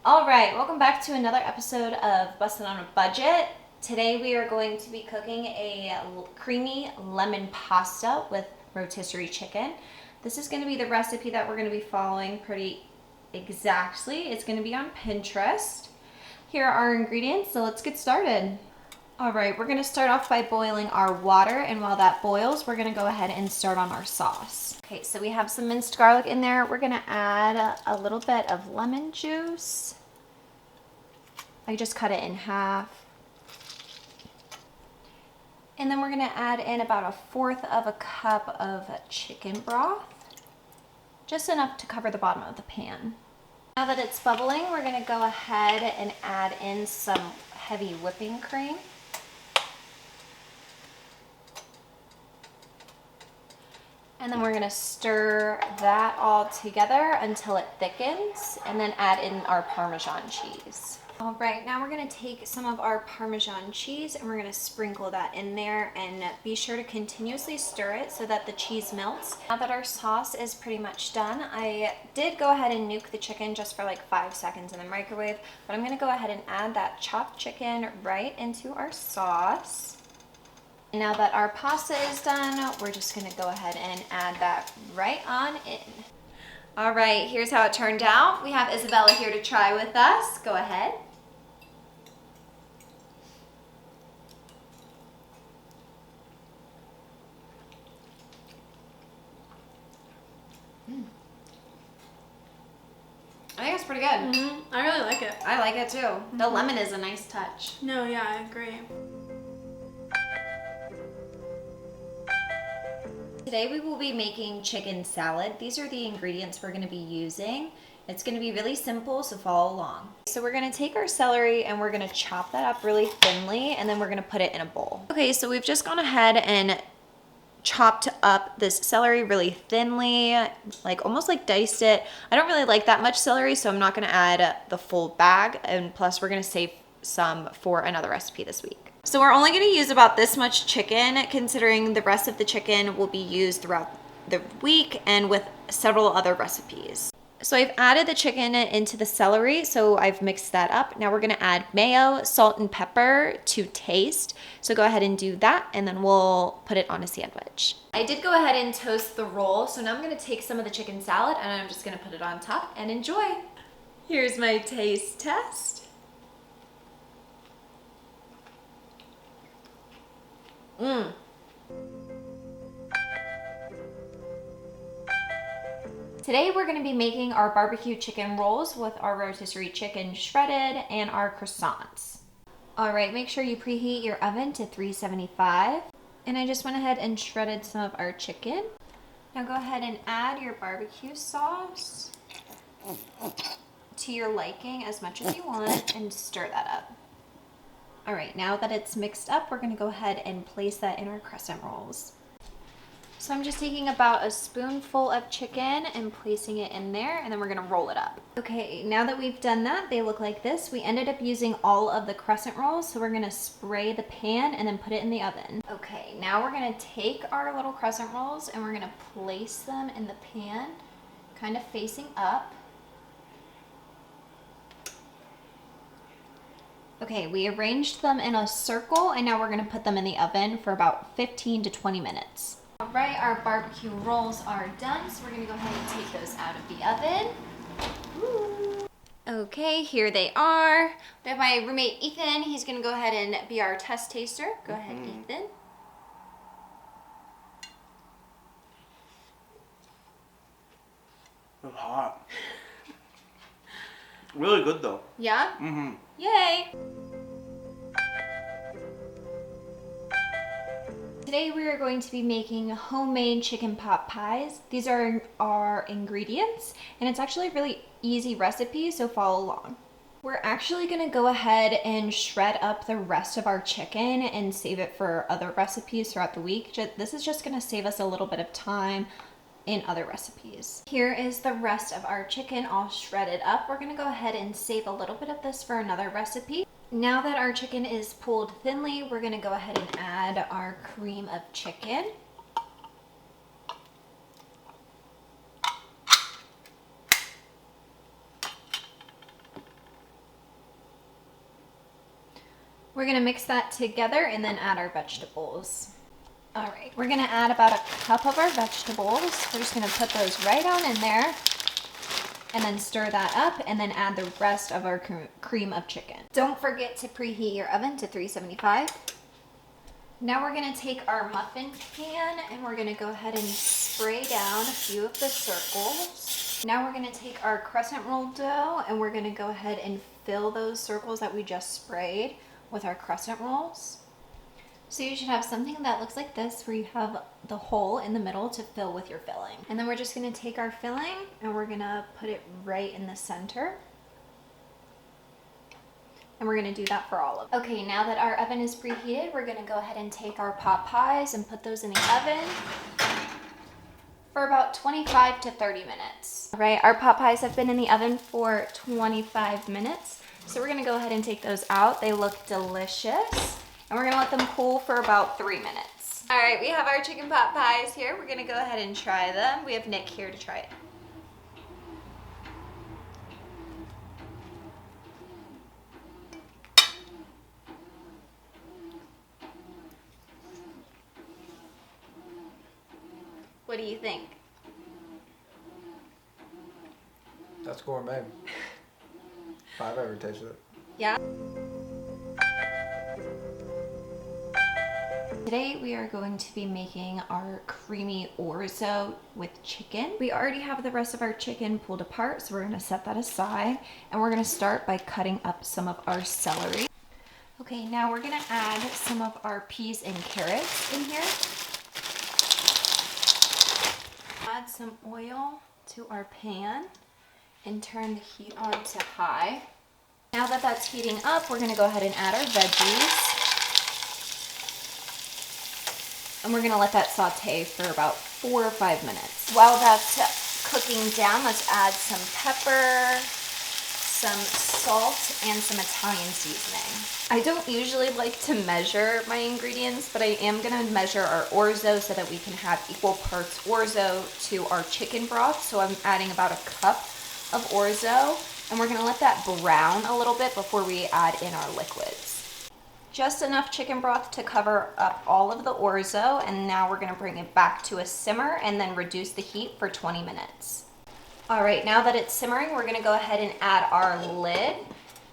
All right, welcome back to another episode of Bussin on a Budget. Today we are going to be cooking a creamy lemon pasta with rotisserie chicken. This is going to be the recipe that we're going to be following pretty exactly. It's going to be on Pinterest. Here are our ingredients, so let's get started. All right, we're going to start off by boiling our water, and while that boils, we're going to go ahead and start on our sauce. Okay, so we have some minced garlic in there. We're going to add a little bit of lemon juice. I just cut it in half. And then we're going to add in about 1/4 of a cup of chicken broth, just enough to cover the bottom of the pan. Now that it's bubbling, we're going to go ahead and add in some heavy whipping cream. And then we're going to stir that all together until it thickens, and then add in our Parmesan cheese. All right, now we're going to take some of our Parmesan cheese and we're going to sprinkle that in there, and be sure to continuously stir it so that the cheese melts. Now that our sauce is pretty much done, I did go ahead and nuke the chicken just for like 5 seconds in the microwave, but I'm going to go ahead and add that chopped chicken right into our sauce. And now that our pasta is done, we're just going to go ahead and add that right on in. All right, here's how it turned out. We have Isabella here to try with us. Go ahead. I think it's pretty good. I really like it. I like it too. The lemon is a nice touch. No, yeah, I agree. Today we will be making chicken salad. These are the ingredients we're going to be using. It's going to be really simple, so follow along. So we're going to take our celery and we're going to chop that up really thinly, and then we're going to put it in a bowl. Okay, so we've just gone ahead and chopped up this celery really thinly, like almost like diced it. I don't really like that much celery, so I'm not going to add the full bag, and plus we're going to save some for another recipe this week. So we're only going to use about this much chicken, considering the rest of the chicken will be used throughout the week and with several other recipes. So I've added the chicken into the celery, so I've mixed that up. Now we're going to add mayo, salt, and pepper to taste. So go ahead and do that, and then we'll put it on a sandwich. I did go ahead and toast the roll, so now I'm going to take some of the chicken salad and I'm just going to put it on top and enjoy. Here's my taste test. Today we're going to be making our BBQ chicken rolls with our rotisserie chicken shredded and our croissants. All right, make sure you preheat your oven to 375. And I just went ahead and shredded some of our chicken. Now go ahead and add your barbecue sauce to your liking as much as you want and stir that up. All right, now that it's mixed up, we're going to go ahead and place that in our crescent rolls. So I'm just taking about a spoonful of chicken and placing it in there, and then we're going to roll it up. Okay, now that we've done that, they look like this. We ended up using all of the crescent rolls, so we're going to spray the pan and then put it in the oven. Okay, now we're going to take our little crescent rolls and we're going to place them in the pan, kind of facing up. Okay, we arranged them in a circle, and now we're going to put them in the oven for about 15 to 20 minutes. All right, our barbecue rolls are done, so we're going to go ahead and take those out of the oven. Woo. Okay, here they are. We have my roommate Ethan. He's going to go ahead and be our test taster. Go ahead, Ethan. It's hot. Really good though. Yeah? Mm-hmm. Yay! Today we are going to be making homemade chicken pot pies. These are our ingredients, and it's actually a really easy recipe, so follow along. We're actually going to go ahead and shred up the rest of our chicken and save it for other recipes throughout the week. This is just going to save us a little bit of time in other recipes. Here is the rest of our chicken all shredded up. We're going to go ahead and save a little bit of this for another recipe. Now that our chicken is pulled thinly, we're going to go ahead and add our cream of chicken. We're gonna mix that together and then add our vegetables. All right, we're gonna add about a cup of our vegetables. We're just gonna put those right on in there and then stir that up and then add the rest of our cream of chicken. Don't forget to preheat your oven to 375. Now we're gonna take our muffin pan and we're gonna go ahead and spray down a few of the circles. Now we're gonna take our crescent roll dough and we're gonna go ahead and fill those circles that we just sprayed with our crescent rolls. So you should have something that looks like this where you have the hole in the middle to fill with your filling. And then we're just gonna take our filling and we're gonna put it right in the center. And we're gonna do that for all of them. Okay, now that our oven is preheated, we're gonna go ahead and take our pot pies and put those in the oven for about 25 to 30 minutes. All right, our pot pies have been in the oven for 25 minutes. So we're gonna go ahead and take those out. They look delicious. And we're gonna let them cool for about 3 minutes. All right, we have our chicken pot pies here. We're gonna go ahead and try them. We have Nick here to try it. What do you think? That's gourmet. If I've ever tasted it. Yeah? Today we are going to be making our creamy orzo with chicken. We already have the rest of our chicken pulled apart, so we're gonna set that aside. And we're gonna start by cutting up some of our celery. Okay, now we're gonna add some of our peas and carrots in here. Add some oil to our pan and turn the heat on to high. Now that that's heating up, we're gonna go ahead and add our veggies. And we're gonna let that saute for about 4 or 5 minutes. While that's cooking down, let's add some pepper, some salt, and some Italian seasoning. I don't usually like to measure my ingredients, but I am gonna measure our orzo so that we can have equal parts orzo to our chicken broth. So I'm adding about a cup of orzo, and we're gonna let that brown a little bit before we add in our liquids. Just enough chicken broth to cover up all of the orzo, and now we're gonna bring it back to a simmer and then reduce the heat for 20 minutes. All right, now that it's simmering, we're gonna go ahead and add our lid,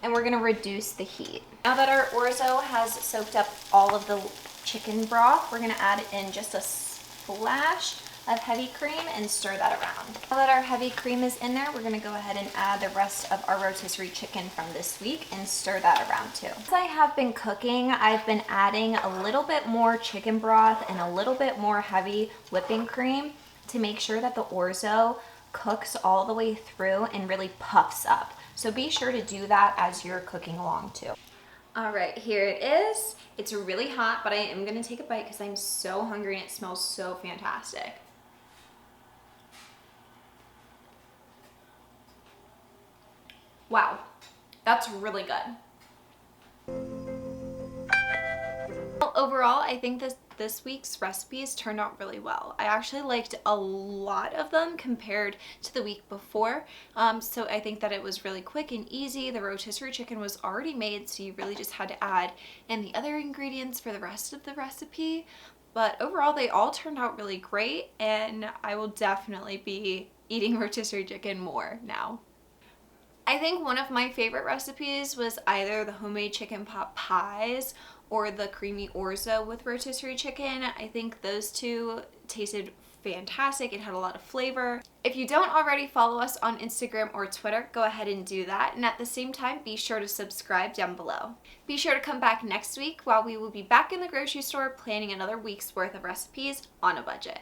and we're gonna reduce the heat. Now that our orzo has soaked up all of the chicken broth, we're gonna add in just a splash of heavy cream and stir that around. Now that our heavy cream is in there, we're gonna go ahead and add the rest of our rotisserie chicken from this week and stir that around too. As I have been cooking, I've been adding a little bit more chicken broth and a little bit more heavy whipping cream to make sure that the orzo cooks all the way through and really puffs up. So be sure to do that as you're cooking along too. All right, here it is. It's really hot, but I am gonna take a bite because I'm so hungry and it smells so fantastic. Wow, that's really good. Well, overall, I think this week's recipes turned out really well. I actually liked a lot of them compared to the week before. So I think that it was really quick and easy. The rotisserie chicken was already made, so you really just had to add in the other ingredients for the rest of the recipe. But overall, they all turned out really great, and I will definitely be eating rotisserie chicken more now. I think one of my favorite recipes was either the homemade chicken pot pies or the creamy orzo with rotisserie chicken. I think those two tasted fantastic. It had a lot of flavor. If you don't already follow us on Instagram or Twitter, go ahead and do that. And at the same time, be sure to subscribe down below. Be sure to come back next week while we will be back in the grocery store planning another week's worth of recipes on a budget.